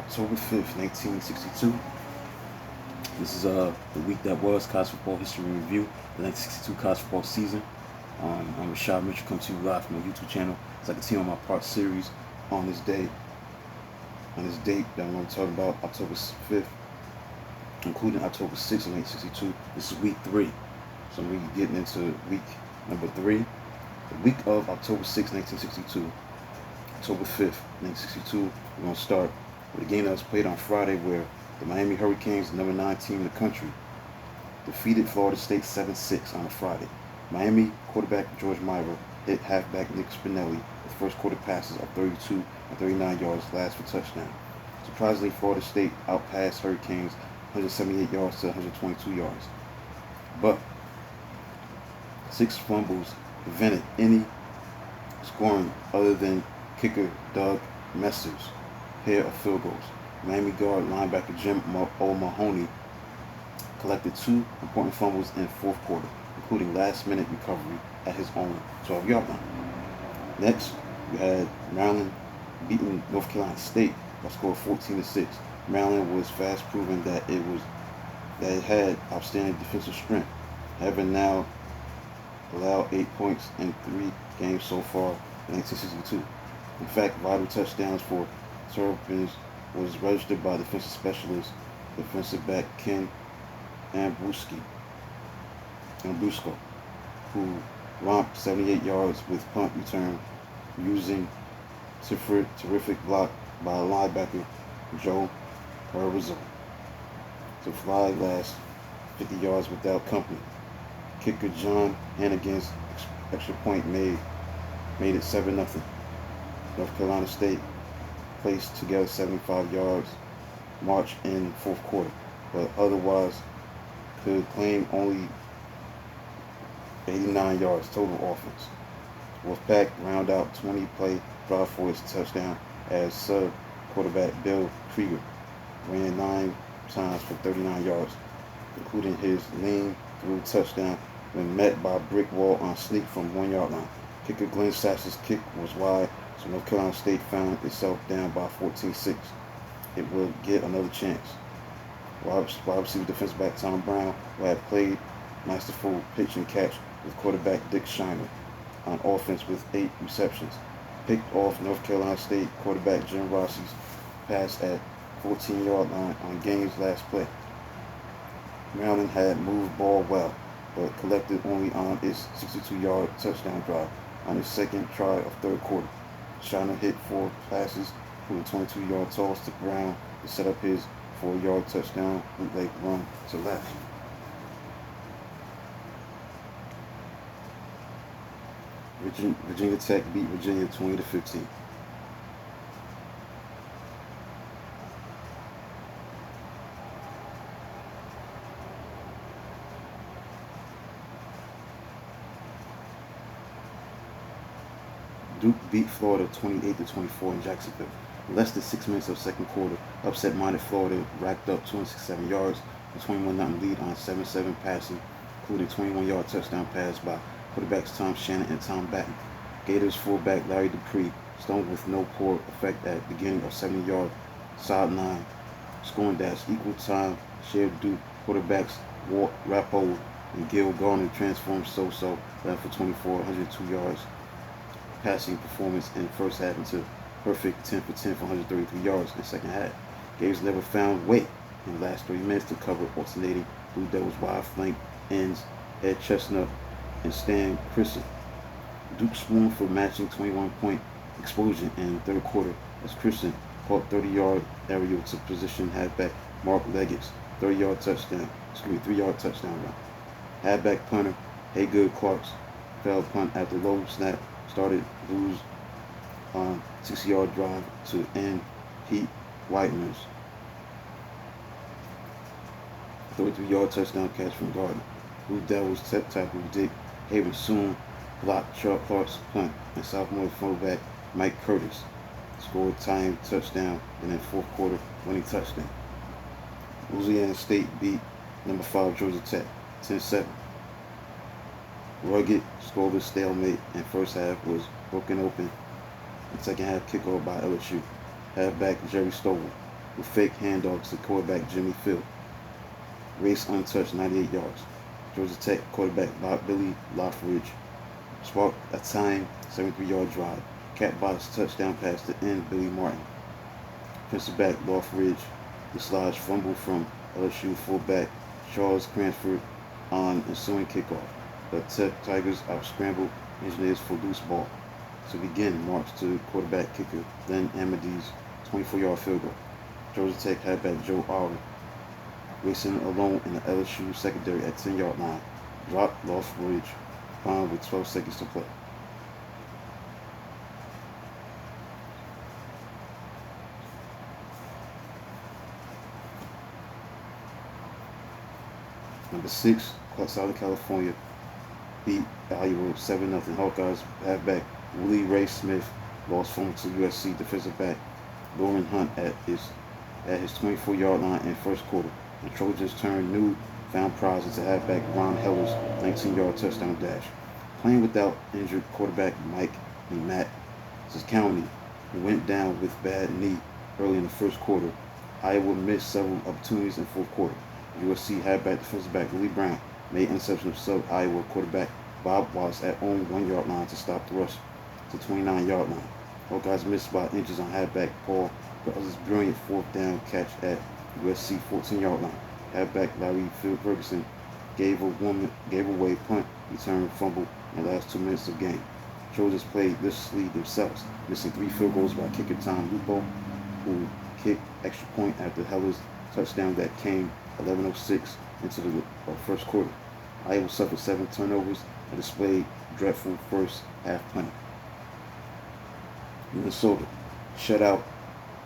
October 5th, 1962. This is the week that was college football history review, the 1962 college football season. I'm Rashad Mitchell, come to you live from my YouTube channel. It's like a team on my part series on this day, on this date that I'm going to talk about, October 5th, including October 6th of 1962. This is week 3. So I'm going to be getting into week number 3. The week of October 6th, 1962, October 5th, 1962, we're going to start with a game that was played on Friday where the Miami Hurricanes, the number 9 team in the country, defeated Florida State 7-6 on a Friday. Miami quarterback George Mira hit halfback Nick Spinelli with first quarter passes of 32 and 39 yards, last for touchdown. Surprisingly, Florida State outpassed Hurricanes 178 yards to 122 yards. But 6 fumbles prevented any scoring other than kicker Doug Messer's pair of field goals. Miami guard linebacker Jim O'Mahony collected 2 important fumbles in the fourth quarter, including last-minute recovery at his own 12-yard line. Next, we had Maryland beating North Carolina State by a score of 14-6. Maryland was fast proving that it had outstanding defensive strength, having now allowed 8 points in 3 games so far in 1962. In fact, vital touchdowns for Terrapins was registered by defensive specialist, defensive back Ken Ambrusco, who romped 78 yards with punt return using terrific block by linebacker Joe Carrizzo to fly last 50 yards without company. Kicker John Hannigan's extra point made it 7-0. North Carolina State placed together 75 yards march in fourth quarter, but otherwise could claim only 89 yards total offense. Wolfpack round out 20-play drive for his touchdown as sub quarterback Bill Krieger ran 9 times for 39 yards, including his lean through touchdown when met by a brick wall on sneak from 1-yard line. Kicker Glenn Sass's kick was wide, so North Carolina State found itself down by 14-6. It will get another chance. Wide receiver defensive back Tom Brown, who had played masterful pitch and catch with quarterback Dick Shiner on offense with 8 receptions, picked off North Carolina State quarterback Jim Rossi's pass at 14-yard line on game's last play. Maryland had moved ball well, but collected only on its 62-yard touchdown drive on its second try of third quarter. Shiner hit 4 passes with a 22-yard toss to Brown to set up his 4-yard touchdown bootleg run to left. Virginia Tech beat Virginia 20-15. Duke beat Florida 28-24 in Jacksonville. In less than 6 minutes of second quarter, upset-minded Florida racked up 267 yards, a 21-0 lead on 7-7 passing, including 21-yard touchdown pass by quarterbacks Tom Shannon and Tom Batten. Gators fullback Larry Dupree stumbled with no poor effect at the beginning of 70-yard sideline scoring dash. Equal time shared Duke quarterbacks Walt Rappo and Gil Garner transformed so-so, 11 for 24, 102 yards passing performance in the first half into perfect 10 for 10 for 133 yards in the second half. Gators never found way in the last 3 minutes to cover alternating Blue Devils wide flank ends Ed Chestnut and Stan Chrisson. Duke swooned for matching 21-point explosion in the third quarter as Chrisson caught 30-yard aerial to position halfback Mark Leggett's 3-yard touchdown run. Halfback punter Haygood Clark's failed punt after low snap started Blues on 60-yard drive to end Pete Whiteman's 33-yard touchdown catch from Gardner. Blue Devils tackle Dick Haven soon blocked Chuck Clark's punt, and sophomore fullback Mike Curtis scored tying touchdown in the fourth quarter winning touchdown. Louisiana State beat number 5 Georgia Tech 10-7. Rugged scoreless stalemate in first half was broken open in second half kickoff by LSU. Halfback Jerry Stovall with fake handoffs to quarterback Jimmy Field. Race untouched 98 yards. Georgia Tech quarterback Billy Loftridge sparked a tying 73-yard drive. Cat box touchdown pass to end Billy Martin. Defensive back Loftridge dislodged fumble from LSU fullback Charles Cranford on ensuing kickoff. The Tigers out-scrambled engineers for loose ball. To begin, march to quarterback kicker, then Amidy's 24-yard field goal. Georgia Tech halfback Joe Ari, racing alone in the LSU secondary at 10-yard line, dropped Loftridge bound with 12 seconds to play. Number 6, Southern California beat Iowa 7-0. Hawkeyes halfback Willie Ray Smith lost fumble to USC defensive back Lauren Hunt at his 24-yard line in first quarter. The Trojans turned newfound prize into halfback Ron Heller's 19-yard touchdown dash. Playing without injured quarterback Matt County, who went down with bad knee early in the first quarter, Iowa missed several opportunities in the fourth quarter. USC halfback defensive back Willie Brown made interception of sub-Iowa quarterback Bob Watts at own 1-yard line to stop the rush to 29-yard line. Hawkeyes missed by inches on halfback Paul Butler's brilliant fourth down catch at USC 14-yard line. Halfback Larry Ferguson gave away punt, return, fumble, in the last 2 minutes of game. Trojans played viciously themselves, missing 3 field goals by kicker Tom Lupo, who kicked extra point after Heller's touchdown that came 11:06 into the first quarter. Iowa suffered 7 turnovers and displayed dreadful first half punting. Minnesota shut out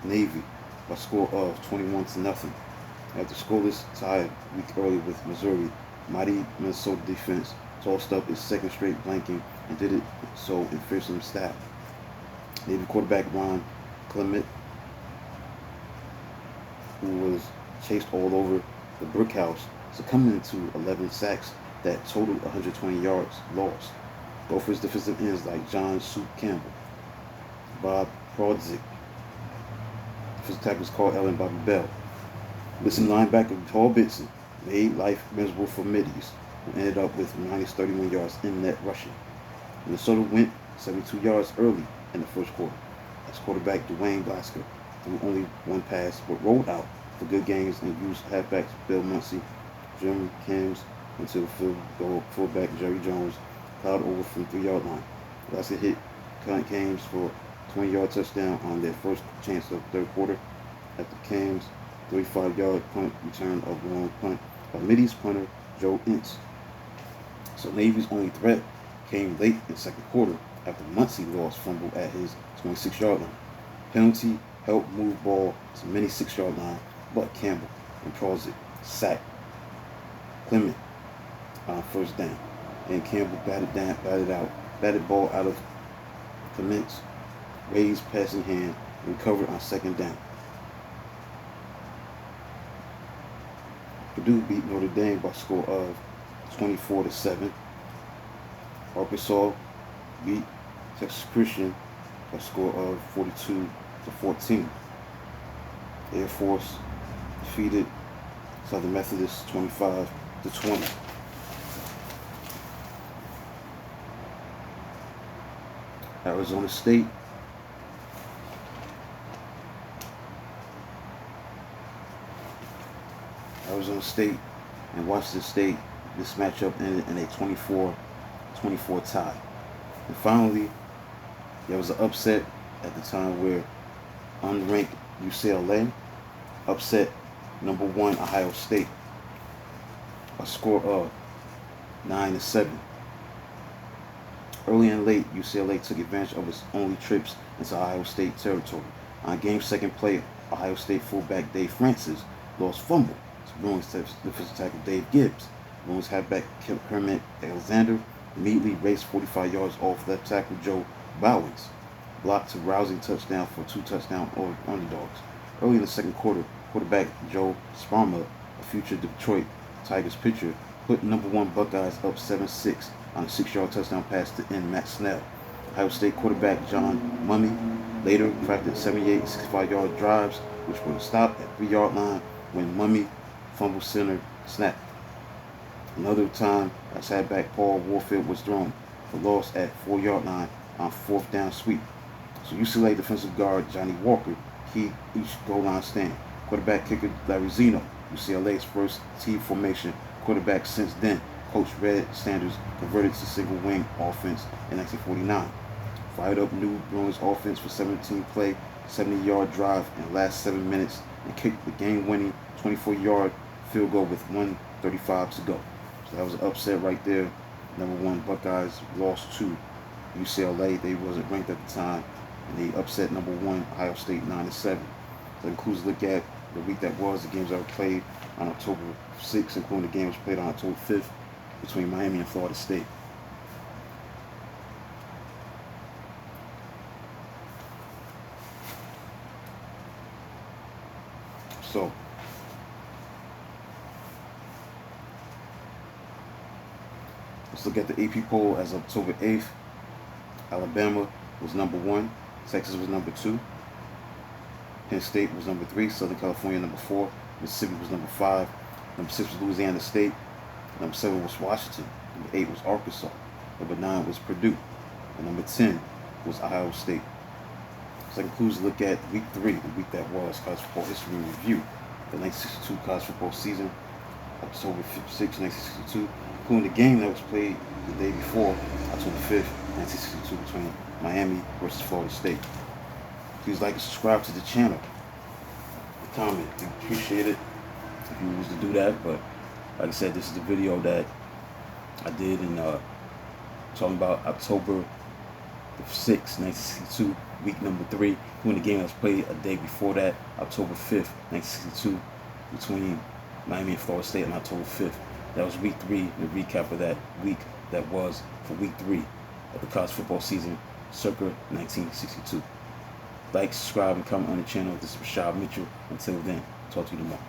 Navy by a score of 21-0. After scoreless tie a week earlier with Missouri, mighty Minnesota defense tossed up its second straight blanking and did it so in fearsome style. Navy quarterback Ron Clement, who was chased all over the brick house, succumbing to 11 sacks that totaled 120 yards lost. Gophers defensive ends like John Soup Campbell, Bob Prodzik, defensive tackles Carl Allen, Bobby Bell. Listen linebacker Paul Benson made life miserable for middies, who ended up with minus 31 yards in net rushing. Minnesota went 72 yards early in the first quarter, as quarterback Dwayne Blasker threw only one pass but rolled out for good gains and used halfbacks Bill Muncie, Jim Kims until field goal fullback Jerry Jones plowed over from 3-yard line. Blasker hit Kims for a 20-yard touchdown on their first chance of third quarter after Kims' 35-yard punt return of the long punt by Middies punter Joe Ince. So Navy's only threat came late in the second quarter after Muncie lost fumble at his 26-yard line. Penalty helped move ball to many 6-yard line, but Campbell and Prozic sacked Clement on first down, and Campbell batted ball out of Clement's raised passing hand and recovered on second down. Purdue beat Notre Dame by a score of 24-7. Arkansas beat Texas Christian by a score of 42-14. Air Force defeated Southern Methodist 25-20. Arizona State and Washington State, this matchup ended in a 24-24 tie. And finally, there was an upset at the time where unranked UCLA upset number 1 Ohio State, a score of 9-7. Early and late, UCLA took advantage of its only trips into Ohio State territory. On game's second play, Ohio State fullback Dave Francis lost fumble to Bruins defensive tackle Dave Gibbs. Bruins halfback Kermit Alexander immediately raced 45 yards off left tackle Joe Bowens, blocked to rousing touchdown for 2 touchdown underdogs. Early in the second quarter, quarterback Joe Sparma, a future Detroit Tigers pitcher, put number 1 Buckeyes up 7-6 on a 6-yard touchdown pass to end Matt Snell. Ohio State quarterback John Mumme later crafted 78 65-yard drives which were stopped at 3-yard line when Mummy fumble center snap. Another time, as halfback Paul Warfield was thrown for loss at 4-yard line on 4th down sweep. So UCLA defensive guard Johnny Walker keyed each goal line stand. Quarterback kicker Larry Zeno, UCLA's first T formation quarterback since then. Coach Red Sanders converted to single wing offense in 1949. Fired up New Bruins offense for 17-play, 70-yard drive in the last 7 minutes and kicked the game-winning 24-yard field goal with 1:35 to go. So that was an upset right there. Number 1 Buckeyes lost to UCLA. They wasn't ranked at the time, and they upset number 1 Ohio State 9-7. That includes a look at the week that was, the games that were played on October 6th, including the game that was played on October 5th between Miami and Florida State. So, let's look at the AP poll as of October 8th. Alabama was number 1. Texas was number 2. Penn State was number 3. Southern California number 4. Mississippi was number 5. Number 6 was Louisiana State. Number 7 was Washington. Number 8 was Arkansas. Number 9 was Purdue. And number 10 was Ohio State. So that concludes a look at week 3, the week that was college football history review. The 1962 college football season, October 6, 1962, including the game that was played the day before, October 5th, 1962, between Miami versus Florida State. Please like and subscribe to the channel. Comment, we appreciate it if you was to do that. But like I said, this is the video that I did in talking about October the 6th, 1962, week number 3, including the game that was played a day before that, October 5th, 1962, between Miami and Florida State on October 5th. That was week 3, the recap of that week that was for week 3 of the college football season, circa 1962. Like, subscribe, and comment on the channel. This is Rashad Mitchell. Until then, talk to you tomorrow.